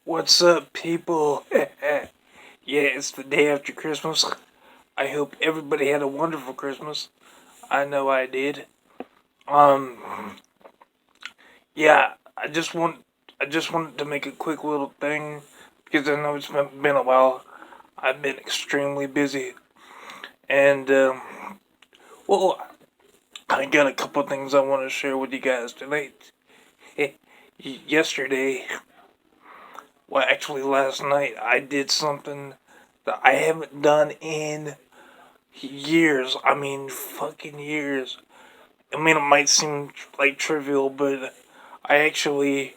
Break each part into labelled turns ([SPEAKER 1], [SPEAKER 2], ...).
[SPEAKER 1] What's up, people? Yeah, it's the day after Christmas. I hope everybody had a wonderful Christmas. I know I did. Um, yeah, I just wanted to make a quick little thing because I know it's been a while. I've been extremely busy, and well, I got a couple things I want to share with you guys tonight. Yesterday, well, actually last night, I did something that I haven't done in years. I mean, fucking years. I mean, it might seem like trivial, but I actually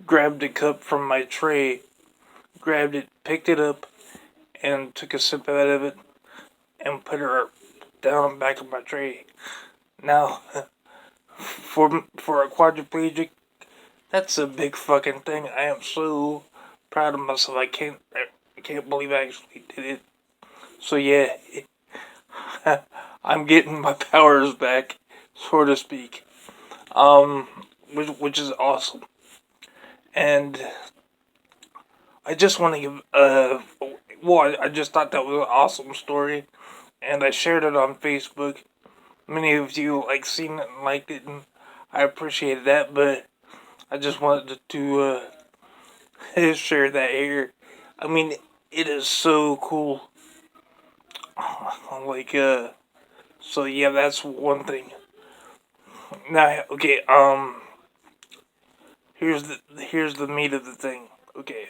[SPEAKER 1] grabbed a cup from my tray, grabbed it, picked it up, and took a sip out of it, and put it down back of my tray. Now, for a quadriplegic, that's a big fucking thing. I am so proud of myself. I can't believe I actually did it. So yeah, I'm getting my powers back, so to speak. Um, which is awesome. And I just want to give I just thought that was an awesome story, and I shared it on Facebook. Many of you seen it and liked it, and I appreciated that. But I just wanted to share that here. I mean, it is so cool. Like so yeah, that's one thing. Now, okay, here's the meat of the thing. Okay,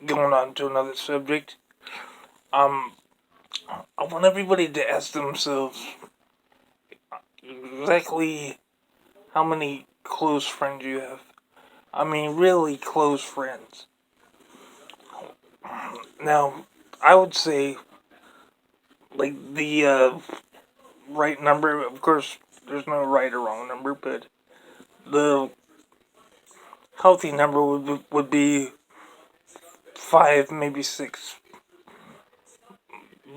[SPEAKER 1] going on to another subject. Um, I want everybody to ask themselves exactly how many close friends you have. I mean, really close friends. Now, I would say, the right number, of course, there's no right or wrong number, but the healthy number would be five, maybe six.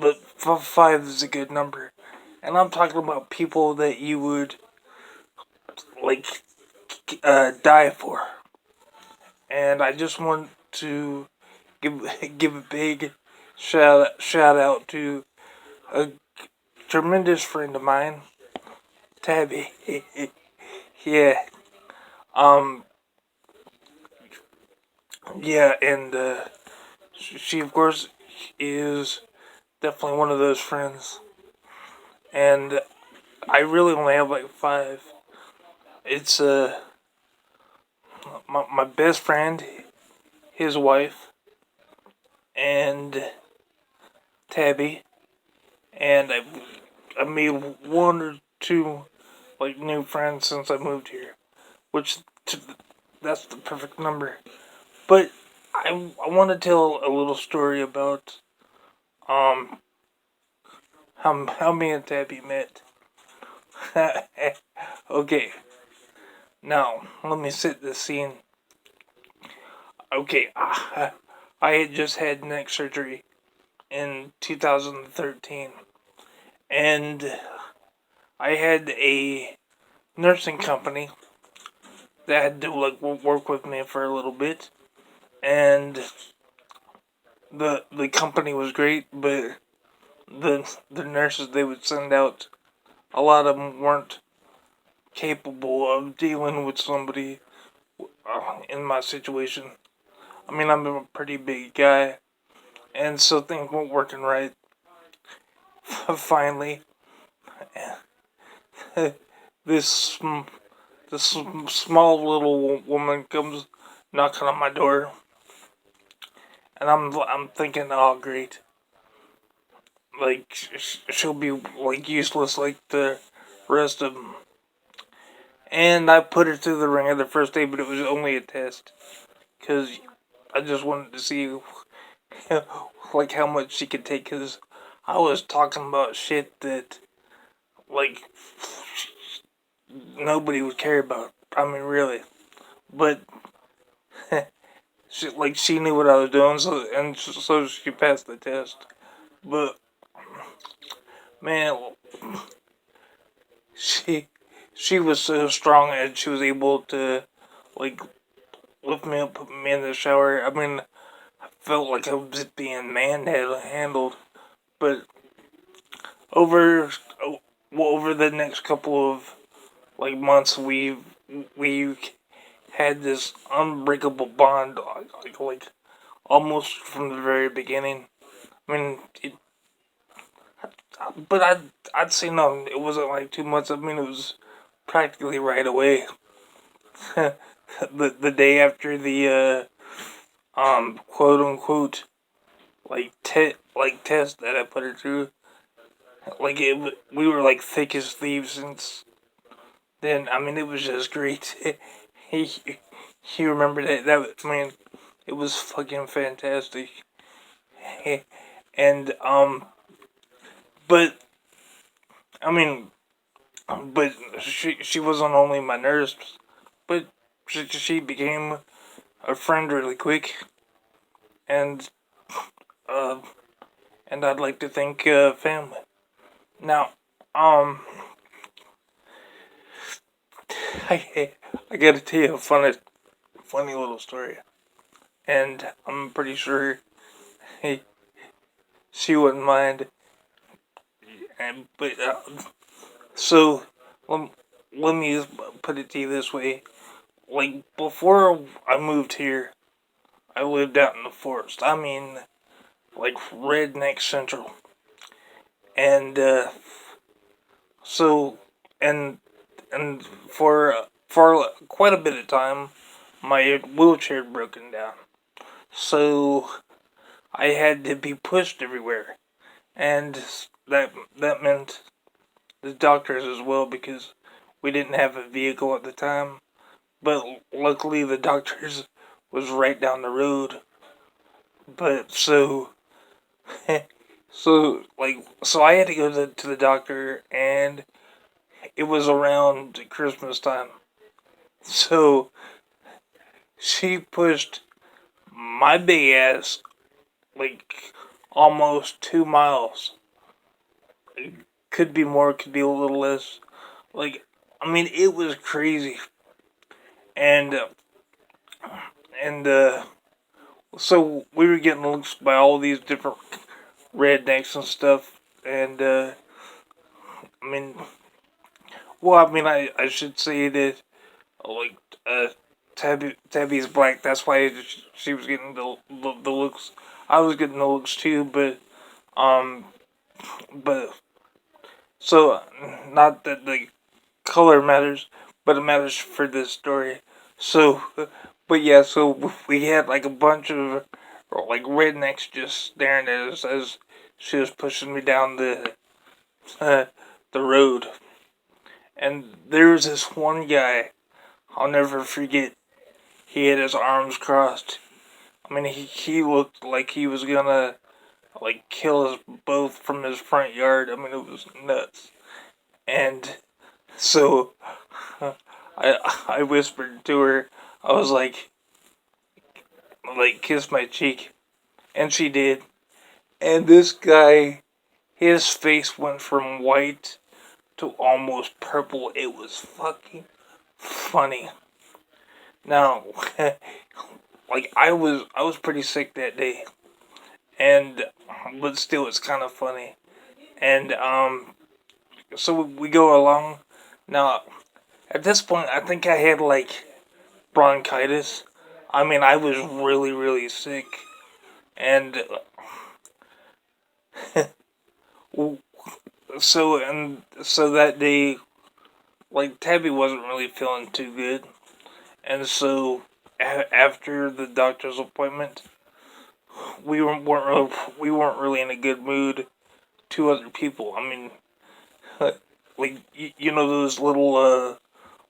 [SPEAKER 1] But five is a good number. And I'm talking about people that you would, like, die for. And I just want to give give a big shout out to a tremendous friend of mine, Tabby. Yeah. Um. Yeah, and she of course is definitely one of those friends. And I really only have like five. It's my best friend, his wife, and Tabby, and I made one or two new friends since I moved here, which that's the perfect number. But I want to tell a little story about um how me and Tabby met. Okay, now let me set the scene. Okay, I had just had neck surgery in 2013, and I had a nursing company that had to work with me for a little bit, and the company was great, but the nurses they would send out, a lot of them weren't capable of dealing with somebody in my situation. I mean, I'm a pretty big guy, and so things weren't working right. Finally, this this small little woman comes knocking on my door, and I'm thinking, oh great, like she'll be useless like the rest of them. And I put her through the ringer the first day, but it was only a test because I just wanted to see how much she could take. Because I was talking about shit that like nobody would care about. I mean, really, but she knew what I was doing, so she passed the test. But man, she she was so strong and she was able to like lift me up, put me in the shower. I mean, I felt like I was being manhandled. But over over the next couple of like months, we had this unbreakable bond, like almost from the very beginning. I mean, but I'd say no, it wasn't like 2 months. I mean, it was practically right away. The day after the quote unquote like test that I put her through, like we were like thick as thieves since then. I mean, it was just great. he he remembered that man. It was fucking fantastic. And but I mean, but she wasn't only my nurse, but she became a friend really quick, and uh, and I'd like to thank family. Now, um, I gotta tell you a funny little story, and I'm pretty sure hey, she wouldn't mind. And but so let, let me just put it to you this way: like before I moved here, I lived out in the forest. I mean, like redneck central, and so and and for quite a bit of time, my wheelchair had broken down. So I had to be pushed everywhere, and that meant the doctors as well because we didn't have a vehicle at the time. But luckily, the doctors was right down the road. But so I had to go to the doctor, and it was around Christmas time. So she pushed my big ass like almost 2 miles. It could be more, could be a little less. Like, I mean, it was crazy. And and so we were getting looks by all these different rednecks and stuff. And I mean, well, I mean, I should say that like uh, Tabby's black. That's why she was getting the looks. I was getting the looks too, um, but so not that the color matters, but it matters for this story. So, but yeah, so we had like a bunch of like rednecks just staring at us as she was pushing me down uh, the road, and there was this one guy I'll never forget. He had his arms crossed. I mean, he looked like he was gonna like kill us both from his front yard. I mean, it was nuts. And so I whispered to her. I was like kiss my cheek, and she did. And this guy, his face went from white to almost purple. It was fucking funny. Now, like I was pretty sick that day, and but still, it's kind of funny. And so we go along. Now, at this point, I think I had like bronchitis. I mean, I was really, really sick, and so that day, like Tabby wasn't really feeling too good, and so after the doctor's appointment, we weren't really in a good mood. To other people, I mean, like you know those little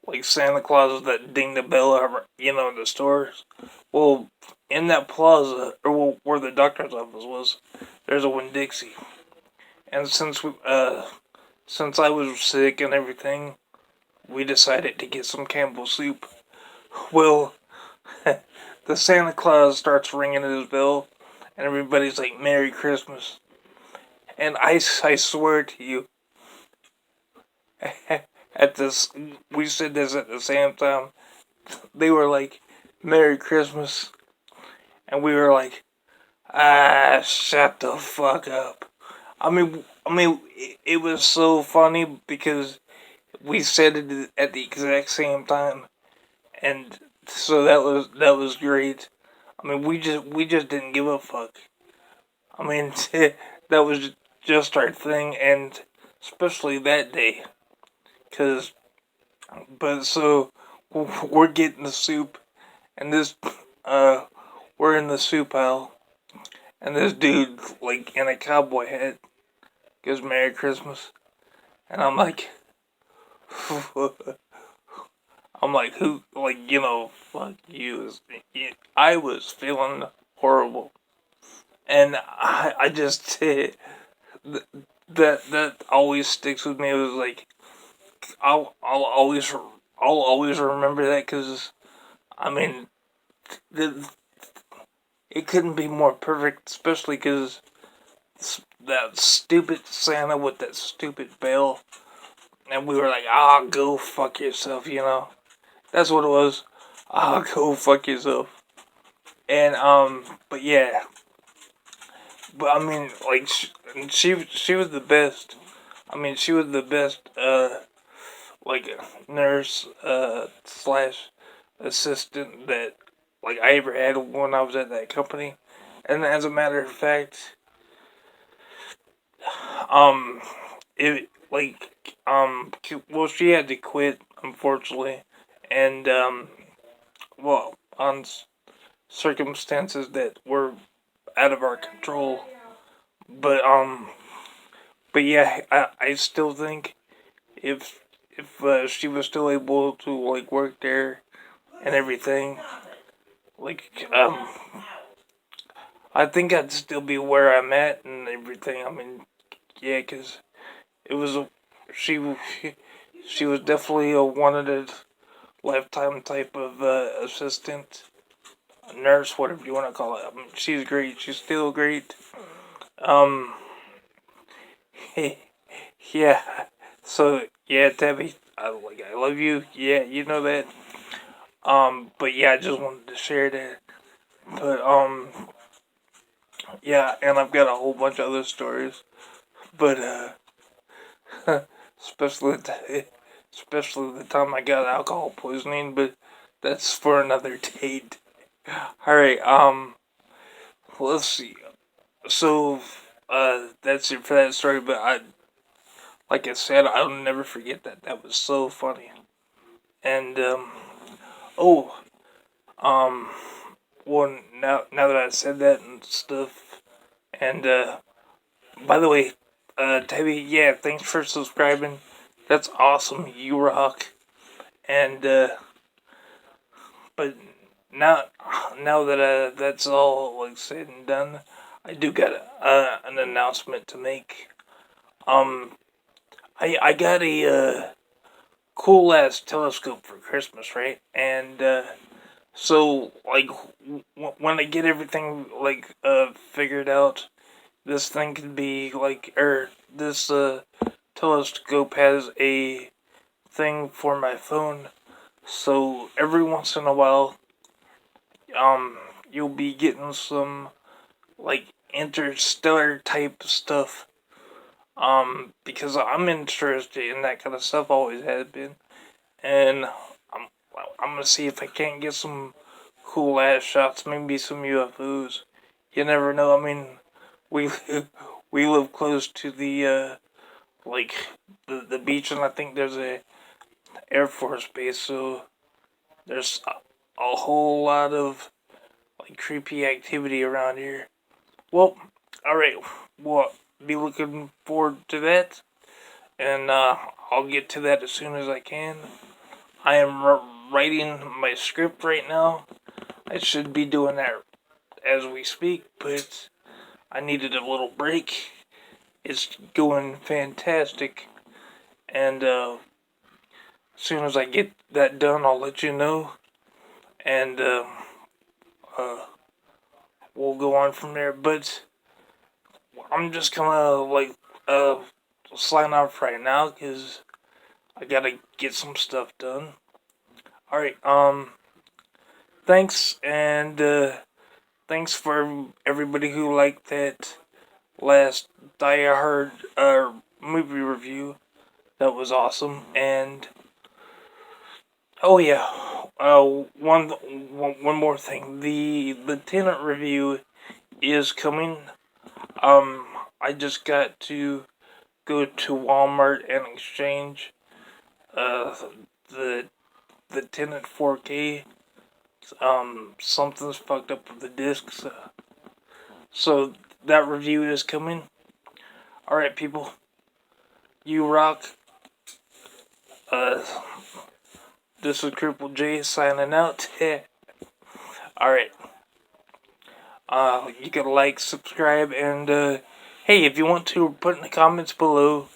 [SPEAKER 1] like Santa Clauses that ding the bell, in the stores. Well, in that plaza, or where the doctor's office was, there's a Winn-Dixie. And since I was sick and everything, we decided to get some Campbell's soup. Well, the Santa Claus starts ringing his bell, and everybody's like, "Merry Christmas." And I swear to you, at this, we said this at the same time. They were like, Merry Christmas, and we were like, shut the fuck up. It was so funny because we said it at the exact same time, and so that was great. We just didn't give a fuck. I mean, that was just our thing, and especially that day, cause but so we're getting the soup, and this uh we're in the soup aisle, and this dude like in a cowboy hat goes Merry Christmas, and I'm like, who, fuck you. I was feeling horrible, and I just that always sticks with me. It was like I'll always remember that because I mean the, it couldn't be more perfect, especially because that stupid Santa with that stupid bell, and we were like, go fuck yourself. That's what it was. Go fuck yourself. And but yeah, but I mean, like she was the best. I mean, she was the best. Like nurse slash assistant that like I ever had when I was at that company. And as a matter of fact, um, it well, she had to quit unfortunately, and well, on circumstances that were out of our control. But but yeah, I still think if she was still able to like work there and everything, like I think I'd still be where I'm at and everything. I mean, yeah, cause it was she she was definitely a one of the lifetime type of assistant, nurse, whatever you want to call it. I mean, she's great. She's still great. Um, yeah. So yeah, Tabby, I love you. Yeah, you know that. But yeah, I just wanted to share that. But yeah, and I've got a whole bunch of other stories. But especially especially the time I got alcohol poisoning. But that's for another date. All right. Let's see. So that's it for that story. But like I said, I'll never forget that. That was so funny. And oh, um, well, now that I said that and stuff, and by the way, Tabby, yeah, thanks for subscribing. That's awesome. You rock. And but now now that that's all like said and done, I do got an announcement to make. Um, I got a cool ass telescope for Christmas, right? And so like when I get everything like figured out, this thing could be like this telescope has a thing for my phone. So every once in a while, um, you'll be getting some like interstellar type stuff. Because I'm interested in that kind of stuff, always have been, and I'm I'm gonna see if I can't get some cool ass shots, maybe some UFOs. You never know. I mean, we we live close to the like the beach, and I think there's a Air Force base, so there's a whole lot of like creepy activity around here. Well, all right. Well, be looking forward to that, and I'll get to that as soon as I can. I am writing my script right now. I should be doing that as we speak, but I needed a little break. It's going fantastic, and as soon as I get that done, I'll let you know, and uh, we'll go on from there. But I'm just gonna like uh, sign off right now because I gotta get some stuff done. All right. thanks, and thanks for everybody who liked that last Die Hard movie review. That was awesome. And oh yeah, one more thing. The Tenant review is coming. Um, I just got to go to Walmart and exchange uh the the Tenant 4K. Something's fucked up with the discs. So that review is coming. All right, people. You rock. Uh, this is Cripple J signing out. All right. You can like, subscribe, and hey, if you want to, put in the comments below,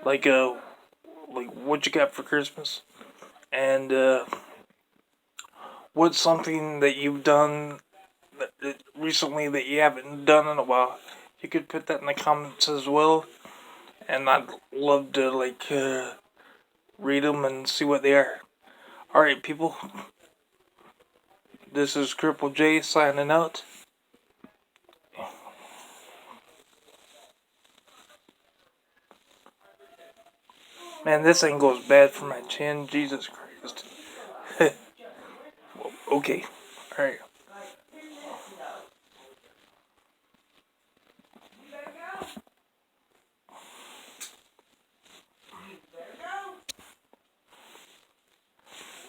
[SPEAKER 1] like like what you got for Christmas, and what's something that you've done recently that you haven't done in a while. You could put that in the comments as well, and I'd love to read them and see what they are. All right, people. This is Cripple J signing out. Man, this angle's bad for my chin. Jesus Christ. Okay. Alright.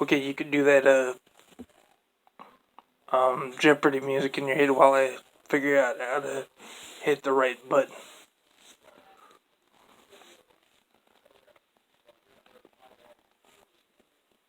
[SPEAKER 1] Okay, you could do that Jeopardy music in your head while I figure out how to hit the right button.